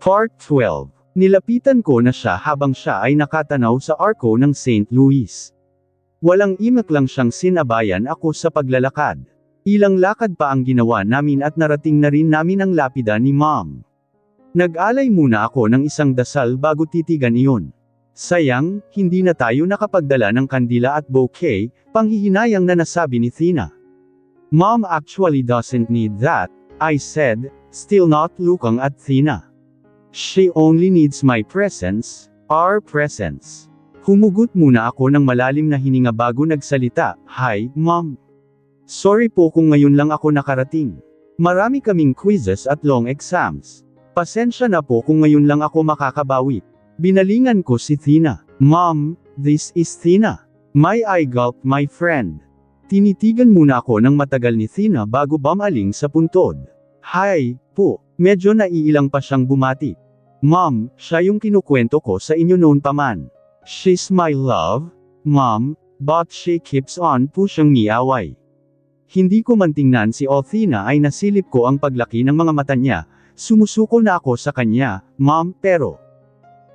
Part 12. Nilapitan ko na siya habang siya ay nakatanaw sa arko ng St. Louis. Walang imak lang siyang sinabayan ako sa paglalakad. Ilang lakad pa ang ginawa namin at narating na rin namin ang lapida ni Mom. Nag-alay muna ako ng isang dasal bago titigan iyon. Sayang, hindi na tayo nakapagdala ng kandila at bouquet, panghihinayang na nasabi ni Tina. Mom actually doesn't need that, I said, still not looking at Tina. She only needs my presence, our presence. Humugot muna ako ng malalim na hininga bago nagsalita, Hi, Mom. Sorry po kung ngayon lang ako nakarating. Marami kaming quizzes at long exams. Pasensya na po kung ngayon lang ako makakabawi. Binalingan ko si Tina. Mom, this is Tina. May I gulp my friend. Tinitigan muna ako ng matagal ni Tina bago bumaling sa puntod. Hi, po. Medyo naiilang pa siyang bumati. Mom, siya yung kinukwento ko sa inyo noon pa man. She's my love, Mom, but she keeps on pushing me away. Hindi ko man tingnan si Othina ay nasilip ko ang paglaki ng mga mata niya, sumusuko na ako sa kanya, Mom, pero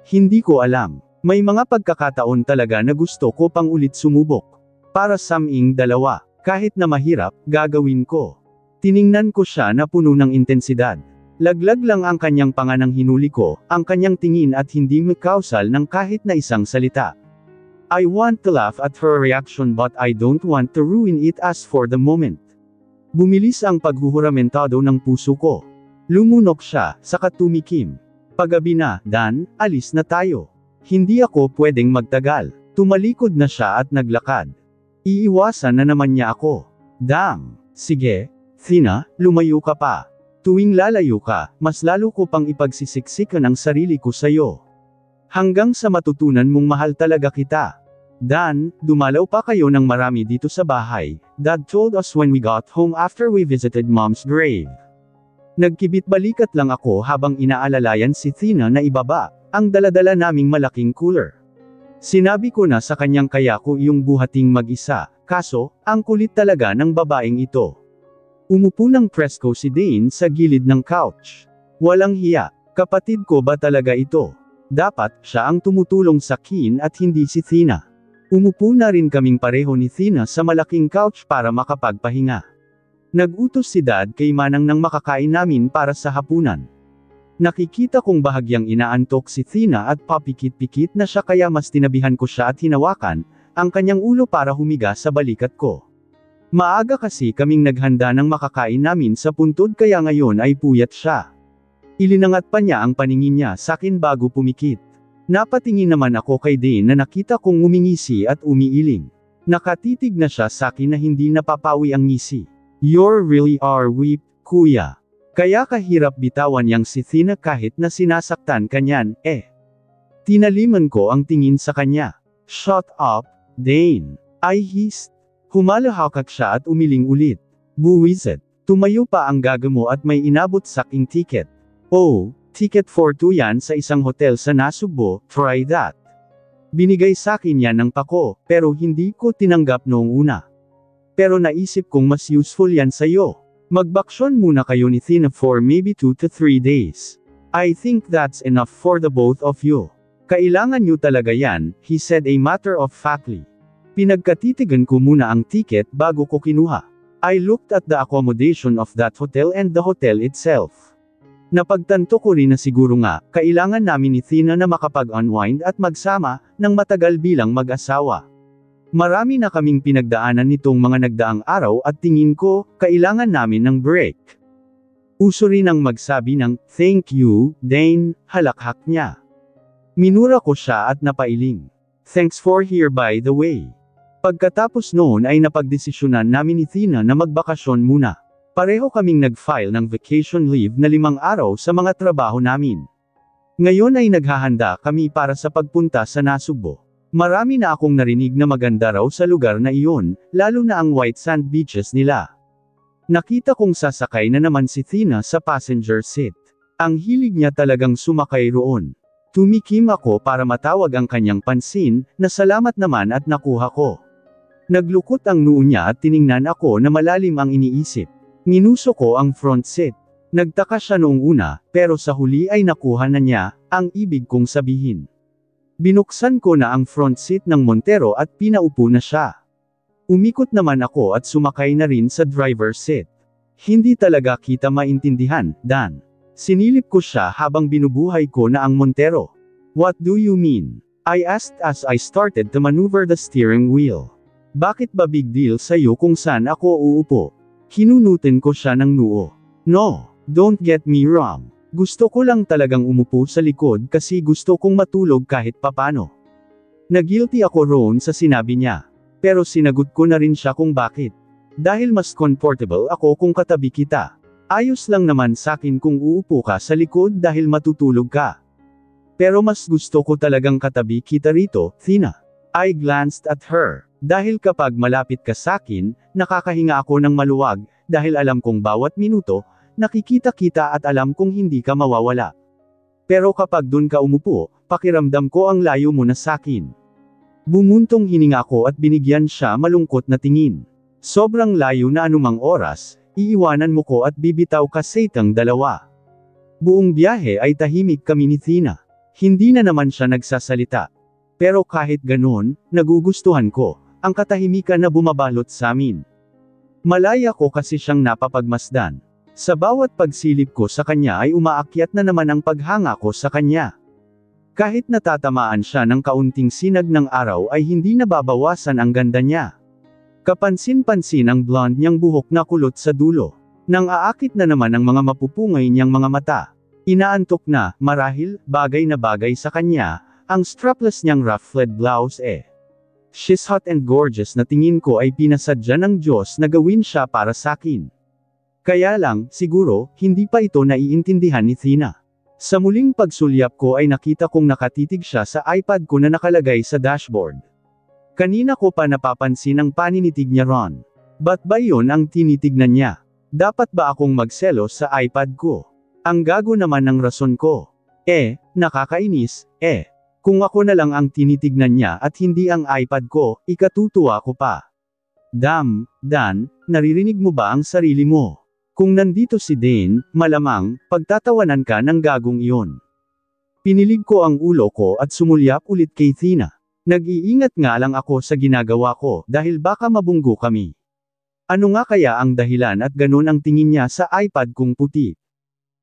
hindi ko alam. May mga pagkakataon talaga na gusto ko pang ulit sumubok. Para saming dalawa, kahit na mahirap, gagawin ko. Tiningnan ko siya na puno ng intensidad. Laglag lang ang kanyang panganang hinuli ko, ang kanyang tingin at hindi makausal ng kahit na isang salita. I want to laugh at her reaction but I don't want to ruin it as for the moment. Bumilis ang paghuhuramentado ng puso ko. Lumunok siya, saka tumikim. Paggabi na, Dan, alis na tayo. Hindi ako pwedeng magtagal. Tumalikod na siya at naglakad. Iiwasan na naman niya ako. Damn. Sige, Tina, lumayo ka pa. Tuwing lalayo ka, mas lalo ko pang ipagsisiksikan ang sarili ko sa'yo. Hanggang sa matutunan mong mahal talaga kita. Dan, dumalaw pa kayo ng marami dito sa bahay, Dad told us when we got home after we visited Mom's grave. Nagkibit-balikat lang ako habang inaalalayan si Tina na ibaba ang daladala naming malaking cooler. Sinabi ko na sa kanyang kaya ko iyong buhating mag-isa, kaso, ang kulit talaga ng babaeng ito. Umupo ng presko si Dane sa gilid ng couch. Walang hiya, kapatid ko ba talaga ito? Dapat, siya ang tumutulong sa akin at hindi si Tina. Umupo na rin kaming pareho ni Tina sa malaking couch para makapagpahinga. Nag-utos si Dad kay Manang nang makakain namin para sa hapunan. Nakikita kong bahagyang inaantok si Tina at papikit-pikit na siya kaya mas tinabihan ko siya at hinawakan ang kanyang ulo para humiga sa balikat ko. Maaga kasi kaming naghanda ng makakain namin sa puntod kaya ngayon ay puyat siya. Ilinangat pa niya ang paningin niya sa akin bago pumikit. Napatingin naman ako kay Dane na nakita kong ngumingisi at umiiling. Nakatitig na siya sa akin na hindi napapawi ang ngisi. You're really are weep, kuya. Kaya kahirap bitawan yang si Tina kahit na sinasaktan kanyan, Tinaliman ko ang tingin sa kanya. Shut up, Dane. I hissed. Humalahakak siya at umiling ulit. Buwisit. Tumayo pa ang gaga mo at may inabot saking ticket. Oh, ticket for 2 yan sa isang hotel sa Nasugbo, try that. Binigay sakin yan ng pako, pero hindi ko tinanggap noong una. Pero naisip kong mas useful yan sa'yo. Magbaksyon muna kayo ni Tina for maybe 2 to 3 days. I think that's enough for the both of you. Kailangan nyo talaga yan, he said a matter of factly. Pinagkatitigan ko muna ang ticket bago ko kinuha. I looked at the accommodation of that hotel and the hotel itself. Napagtanto ko rin na siguro nga, kailangan namin ni Tina na makapag-unwind at magsama ng matagal bilang mag-asawa. Marami na kaming pinagdaanan nitong mga nagdaang araw at tingin ko, kailangan namin ng break. Uso rin ang magsabi ng, thank you, Dane, halakhak niya. Minura ko siya at napailing. Thanks for here by the way. Pagkatapos noon ay napagdesisyonan namin ni Tina na magbakasyon muna. Pareho kaming nag-file ng vacation leave na 5 araw sa mga trabaho namin. Ngayon ay naghahanda kami para sa pagpunta sa Nasugbo. Marami na akong narinig na maganda raw sa lugar na iyon, lalo na ang white sand beaches nila. Nakita kong sasakay na naman si Tina sa passenger seat. Ang hilig niya talagang sumakay roon. Tumikim ako para matawag ang kanyang pansin, na salamat naman at nakuha ko. Naglukot ang noo niya at tiningnan ako na malalim ang iniisip. Minuso ko ang front seat. Nagtaka siya noong una, pero sa huli ay nakuha na niya ang ibig kong sabihin. Binuksan ko na ang front seat ng Montero at pinaupo na siya. Umikot naman ako at sumakay na rin sa driver's seat. Hindi talaga kita maintindihan, Dan. Sinilip ko siya habang binubuhay ko na ang Montero. What do you mean? I asked as I started to maneuver the steering wheel. Bakit ba big deal sa'yo kung saan ako uupo? Kinunutin ko siya ng noo. No, don't get me wrong. Gusto ko lang talagang umupo sa likod kasi gusto kong matulog kahit papano. Nagilty ako roon sa sinabi niya. Pero sinagot ko na rin siya kung bakit. Dahil mas comfortable ako kung katabi kita. Ayos lang naman sakin kung uupo ka sa likod dahil matutulog ka. Pero mas gusto ko talagang katabi kita rito, Thina. I glanced at her. Dahil kapag malapit ka sakin, nakakahinga ako ng maluwag, dahil alam kong bawat minuto, nakikita kita at alam kong hindi ka mawawala. Pero kapag dun ka umupo, pakiramdam ko ang layo mo na sakin. Bumuntong hininga ko at binigyan siya malungkot na tingin. Sobrang layo na anumang oras, iiwanan mo ko at bibitaw ka sa itang dalawa. Buong biyahe ay tahimik kami ni Thina. Hindi na naman siya nagsasalita. Pero kahit ganon, nagugustuhan ko ang katahimikan na bumabalot sa amin. Malaya ko kasi siyang napapagmasdan. Sa bawat pagsilip ko sa kanya ay umaakyat na naman ang paghanga ko sa kanya. Kahit natatamaan siya ng kaunting sinag ng araw ay hindi nababawasan ang ganda niya. Kapansin-pansin ang blonde niyang buhok na kulot sa dulo. Nang aakit na naman ang mga mapupungay niyang mga mata. Inaantok na, marahil, bagay na bagay sa kanya, ang strapless niyang ruffled blouse She's hot and gorgeous na tingin ko ay pinasadya ng Diyos na gawin siya para sakin. Kaya lang, siguro, hindi pa ito naiintindihan ni Thina. Sa muling pagsulyap ko ay nakita kong nakatitig siya sa iPad ko na nakalagay sa dashboard. Kanina ko pa napapansin ang paninitig niya ron. Ba't ba yun ang tinitignan niya? Dapat ba akong magselos sa iPad ko? Ang gago naman ng rason ko. Nakakainis, Kung ako na lang ang tinitignan niya at hindi ang iPad ko, ikatutuwa ko pa. Dan, naririnig mo ba ang sarili mo? Kung nandito si Dane, malamang, pagtatawanan ka ng gagong iyon. Pinilig ko ang ulo ko at sumulyap ulit kay Thina. Nag-iingat nga lang ako sa ginagawa ko dahil baka mabunggo kami. Ano nga kaya ang dahilan at ganun ang tingin niya sa iPad kong puti?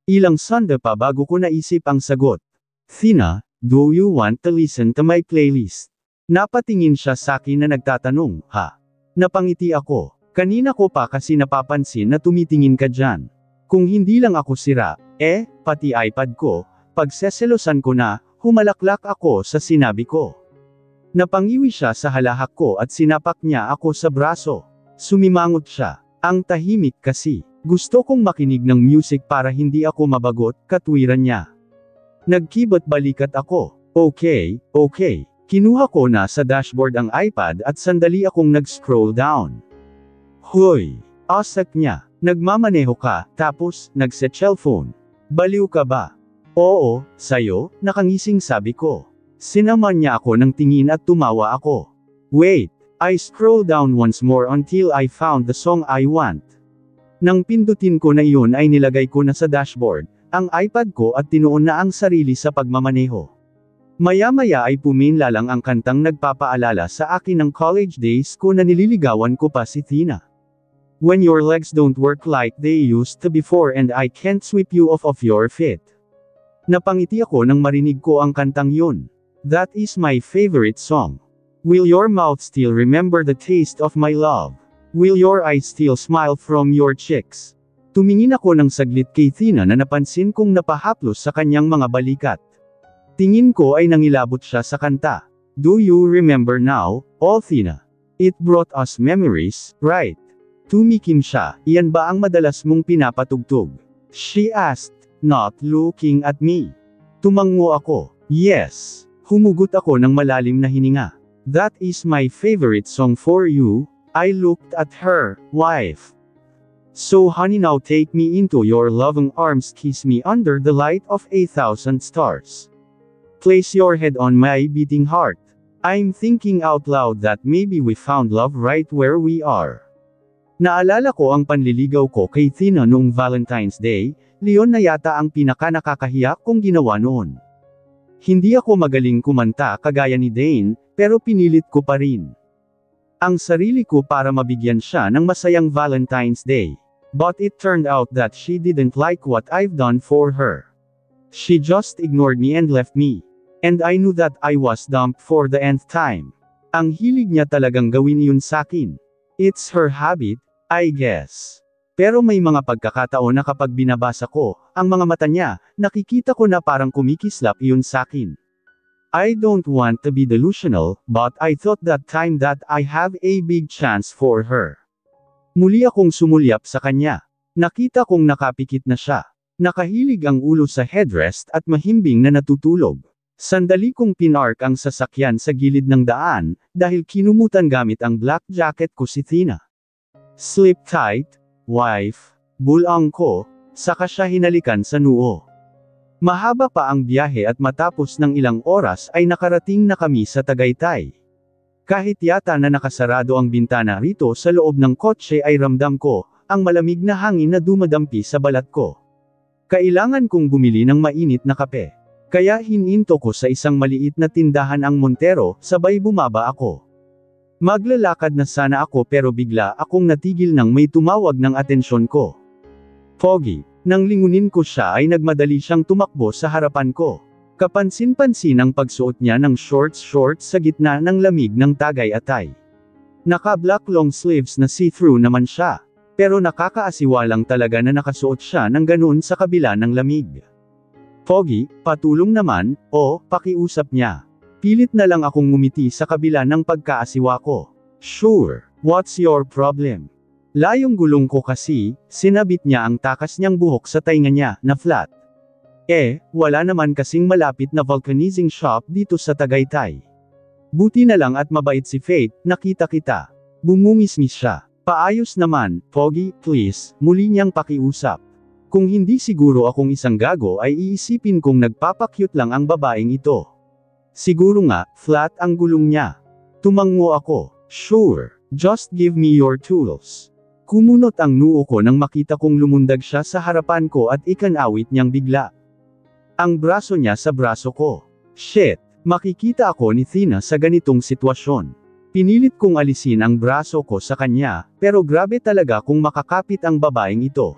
Ilang sanda pa bago ko naisip ang sagot. Thina, do you want to listen to my playlist? Napatingin siya sa akin na nagtatanong, ha? Napangiti ako. Kanina ko pa kasi napapansin na tumitingin ka dyan. Kung hindi lang ako sira, pati iPad ko, pagseselosan ko na, humalaklak ako sa sinabi ko. Napangiwi siya sa halahak ko at sinapak niya ako sa braso. Sumimangot siya. Ang tahimik kasi. Gusto kong makinig ng music para hindi ako mabagot, katwiran niya. Nagkibot balikat ako. Okay. Kinuha ko na sa dashboard ang iPad at sandali akong nag-scroll down. Hoy! Asak niya. Nagmamaneho ka, tapos, nagse-cellphone. Baliw ka ba? Oo, sayo, nakangising sabi ko. Sinaman niya ako ng tingin at tumawa ako. Wait, I scroll down once more until I found the song I want. Nang pindutin ko na iyon ay nilagay ko na sa dashboard, ang iPad ko at tinuon na ang sarili sa pagmamaneho. Maya-maya ay puminla lang ang kantang nagpapaalala sa akin ng college days ko na nililigawan ko pa si Thina. When your legs don't work like they used to before and I can't sweep you off of your feet. Napangiti ako nang marinig ko ang kantang yun. That is my favorite song. Will your mouth still remember the taste of my love? Will your eyes still smile from your cheeks? Tumingin ako ng saglit kay Thina na napansin kong napahaplos sa kanyang mga balikat. Tingin ko ay nangilabot siya sa kanta. Do you remember now, all Thina? It brought us memories, right? Tumikim siya, iyan ba ang madalas mong pinapatugtog? She asked, not looking at me. Tumango ako. Yes. Humugot ako ng malalim na hininga. That is my favorite song for you. I looked at her, wife. So honey, now take me into your loving arms, kiss me under the light of 1,000 stars. Place your head on my beating heart. I'm thinking out loud that maybe we found love right where we are. Naalala ko ang panliligaw ko kay Thina noong Valentine's Day, Leon na yata ang pinaka-nakakahiya kong ginawa noon. Hindi ako magaling kumanta kagaya ni Dane, pero pinilit ko pa rin ang sarili ko para mabigyan siya ng masayang Valentine's Day. But it turned out that she didn't like what I've done for her. She just ignored me and left me. And I knew that I was dumped for the nth time. Ang hilig niya talagang gawin yun sakin. It's her habit, I guess. Pero may mga pagkakataon na kapag binabasa ko ang mga mata niya, nakikita ko na parang kumikislap iyon sakin. I don't want to be delusional, but I thought that time that I have a big chance for her. Muli akong sumulyap sa kanya. Nakita kong nakapikit na siya. Nakahilig ang ulo sa headrest at mahimbing na natutulog. Sandali kong pinark ang sasakyan sa gilid ng daan, dahil kinumutan gamit ang black jacket ko si Tina. Sleep tight, wife, bulang ko, saka siya hinalikan sa noo. Mahaba pa ang biyahe at matapos ng ilang oras ay nakarating na kami sa Tagaytay. Kahit yata na nakasarado ang bintana rito sa loob ng kotse ay ramdam ko ang malamig na hangin na dumadampi sa balat ko. Kailangan kong bumili ng mainit na kape. Kaya hininto ko sa isang maliit na tindahan ang Montero, sabay bumaba ako. Maglalakad na sana ako pero bigla akong natigil nang may tumawag ng atensyon ko. Pogi, nang lingunin ko siya ay nagmadali siyang tumakbo sa harapan ko. Kapansin-pansin ang pagsuot niya ng shorts sa gitna ng lamig ng Tagaytay. Naka-black long sleeves na see-through naman siya. Pero nakakaasiwalang talaga na nakasuot siya ng ganoon sa kabila ng lamig. Pogi, patulong naman, o, pakiusap niya. Pilit na lang akong ngumiti sa kabila ng pagkaasiwa ko. Sure, what's your problem? Layong gulong ko kasi, sinabit niya ang takas niyang buhok sa tainga niya, na flat. Wala naman kasing malapit na vulcanizing shop dito sa Tagaytay. Buti na lang at mabait si Faith, nakita kita. Bumungismis siya. Paayos naman, Pogi, please, muli niyang pakiusap. Kung hindi siguro akong isang gago ay iisipin kong nagpapakyut lang ang babaeng ito. Siguro nga, flat ang gulong niya. Tumango ako. Sure, just give me your tools. Kumunot ang noo ko nang makita kong lumundag siya sa harapan ko at ikanawit niyang bigla ang braso niya sa braso ko. Shit, makikita ako ni Tina sa ganitong sitwasyon. Pinilit kong alisin ang braso ko sa kanya, pero grabe talaga kung makakapit ang babaeng ito.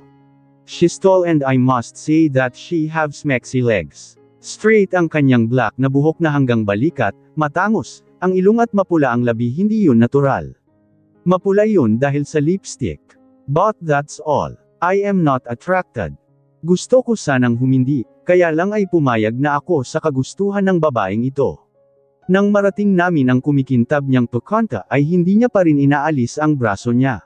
She's tall and I must say that she has maxi legs. Straight ang kanyang black na buhok na hanggang balikat, matangos, ang ilong at mapula ang labi, hindi yun natural. Mapula yun dahil sa lipstick. But that's all. I am not attracted. Gusto ko sanang humindi, kaya lang ay pumayag na ako sa kagustuhan ng babaeng ito. Nang marating namin ang kumikintab niyang pagkanta ay hindi niya pa rin inaalis ang braso niya.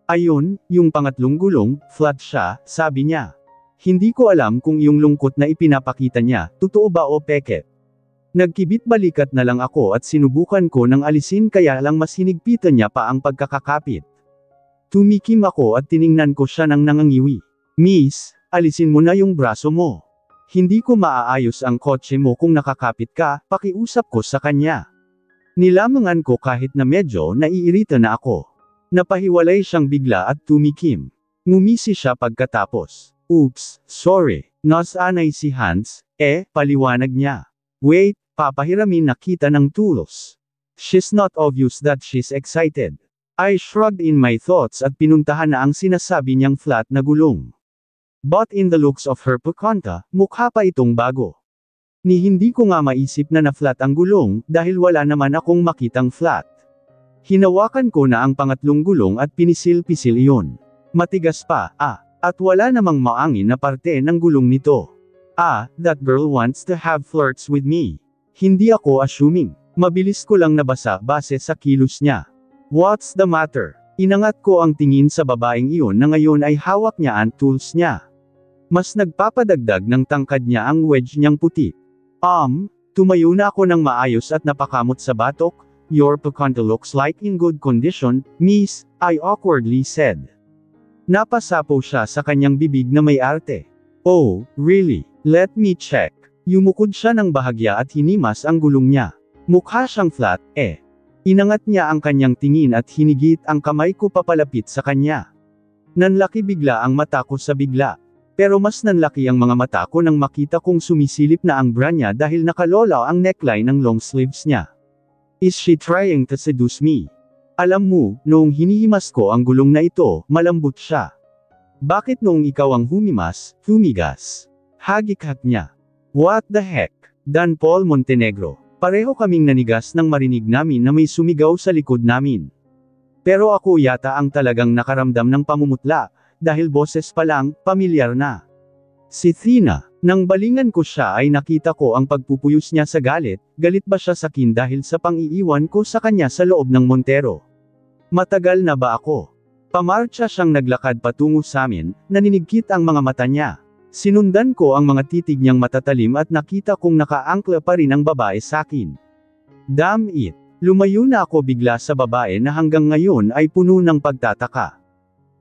Ayun, yung pangatlong gulong, flat siya, sabi niya. Hindi ko alam kung yung lungkot na ipinapakita niya, totoo ba o peke. Nagkibit balikat na lang ako at sinubukan ko ng alisin kaya lang mas hinigpitan niya pa ang pagkakakapit. Tumikim ako at tiningnan ko siya ng nangangiwi. Miss, alisin mo na yung braso mo. Hindi ko maaayos ang kotse mo kung nakakapit ka, pakiusap ko sa kanya. Nilamangan ko kahit na medyo naiirita na ako. Napahiwalay siyang bigla at tumikim. Ngumisi siya pagkatapos. Oops, sorry, nasanay si Hans, paliwanag niya. Wait, papahiramin na kita ng tools. She's not obvious that she's excited. I shrugged in my thoughts at pinuntahan na ang sinasabi niyang flat na gulong. But in the looks of her pagkanta, mukha pa itong bago. Ni hindi ko nga maisip na na-flat ang gulong, dahil wala naman akong makitang flat. Hinawakan ko na ang pangatlong gulong at pinisil-pisil iyon. Matigas pa, at wala namang maangin na parte ng gulong nito. That girl wants to have flirts with me. Hindi ako assuming. Mabilis ko lang nabasa base sa kilos niya. What's the matter? Inangat ko ang tingin sa babaeng iyon na ngayon ay hawak niya ang tools niya. Mas nagpapadagdag ng tangkad niya ang wedge niyang puti. Tumayo na ako ng maayos at napakamot sa batok. Your pagkanta looks like in good condition, miss, I awkwardly said. Napasapaw siya sa kanyang bibig na may arte. Oh, really? Let me check. Yumukod siya ng bahagya at hinimas ang gulong niya. Mukha siyang flat, Inangat niya ang kanyang tingin at hinigit ang kamay ko papalapit sa kanya. Nanlaki bigla ang mata ko sa bigla. Pero mas nanlaki ang mga mata ko nang makita kong sumisilip na ang bra niya dahil nakalolaw ang neckline ng long sleeves niya. Is she trying to seduce me? Alam mo, noong hinihimas ko ang gulong na ito, malambot siya. Bakit noong ikaw ang humigas? Hagik-hak niya. What the heck? Dan Paul Montenegro. Pareho kaming nanigas nang marinig namin na may sumigaw sa likod namin. Pero ako yata ang talagang nakaramdam ng pamumutla, dahil boses pa lang, pamilyar na. Si Thina, nang balingan ko siya ay nakita ko ang pagpupuyos niya sa galit ba siya sa akin dahil sa pang-iiwan ko sa kanya sa loob ng Montero. Matagal na ba ako? Pamarcha siyang naglakad patungo sa amin, naninigkit ang mga mata niya. Sinundan ko ang mga titig niyang matatalim at nakita kong nakaangkla pa rin ang babae sa akin. Damn it! Lumayo na ako bigla sa babae na hanggang ngayon ay puno ng pagtataka.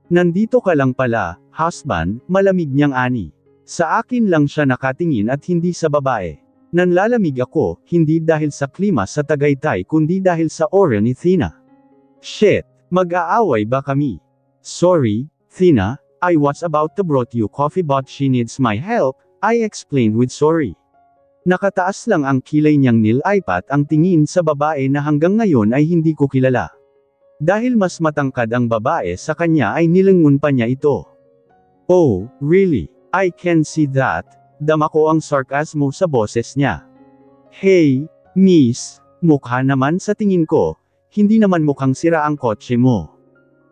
Nandito ka lang pala, husband, malamig niyang ani. Sa akin lang siya nakatingin at hindi sa babae. Nanlalamig ako, hindi dahil sa klima sa Tagaytay kundi dahil sa aura ni Thina. Shit! Mag-aaway ba kami? Sorry, Thina, I was about to brought you coffee but she needs my help, I explained with sorry. Nakataas lang ang kilay niyang nilaipat ang tingin sa babae na hanggang ngayon ay hindi ko kilala. Dahil mas matangkad ang babae sa kanya ay nilangon pa niya ito. Oh, really? I can see that. Dama ko ang sarkasmo sa boses niya. Hey, miss, mukha naman sa tingin ko, hindi naman mukhang sira ang kotse mo.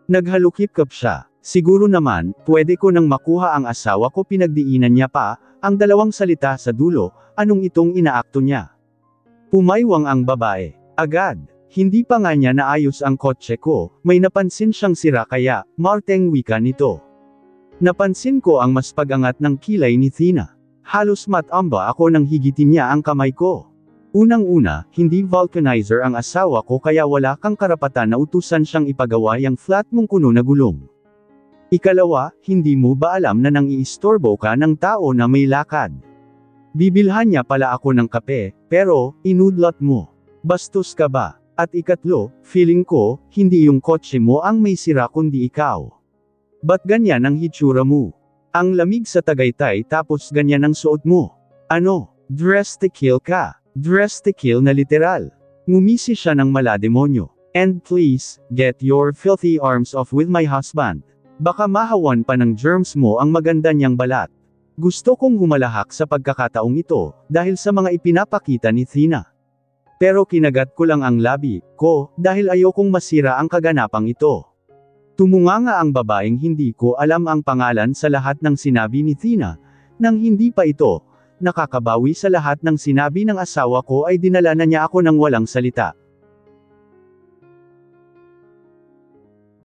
Naghalukip-kap siya. Siguro naman, pwede ko nang makuha ang asawa ko pinagdiinan niya pa, ang dalawang salita sa dulo, anong itong inaakto niya. Pumaywang ang babae. Agad. Hindi pa nga niya naayos ang kotse ko, may napansin siyang sira kaya, marteng wika nito. Napansin ko ang mas pagangat ng kilay ni Thina. Halos matamba ako nang higitin niya ang kamay ko. Unang-una, hindi vulcanizer ang asawa ko kaya wala kang karapatan na utusan siyang ipagawa yung flat mong kuno na gulong. Ikalawa, hindi mo ba alam na nang iistorbo ka ng tao na may lakad? Bibilhan niya pala ako ng kape, pero, inudlat mo. Bastos ka ba? At ikatlo, feeling ko, hindi yung kotse mo ang may sira kundi ikaw. Ba't ganyan ang hitsura mo? Ang lamig sa Tagaytay tapos ganyan ang suot mo. Ano, dress to kill ka? Dress to kill na literal. Ngumisi siya ng malademonyo. And please, get your filthy arms off with my husband. Baka mahawan pa ng germs mo ang maganda niyang balat. Gusto kong humalahak sa pagkakataong ito, dahil sa mga ipinapakita ni Thina. Pero kinagat ko lang ang labi ko, dahil ayokong masira ang kaganapang ito. Tumunganga ang babaeng hindi ko alam ang pangalan sa lahat ng sinabi ni Thina, nang hindi pa ito nakakabawi sa lahat ng sinabi ng asawa ko ay dinala na niya ako ng walang salita.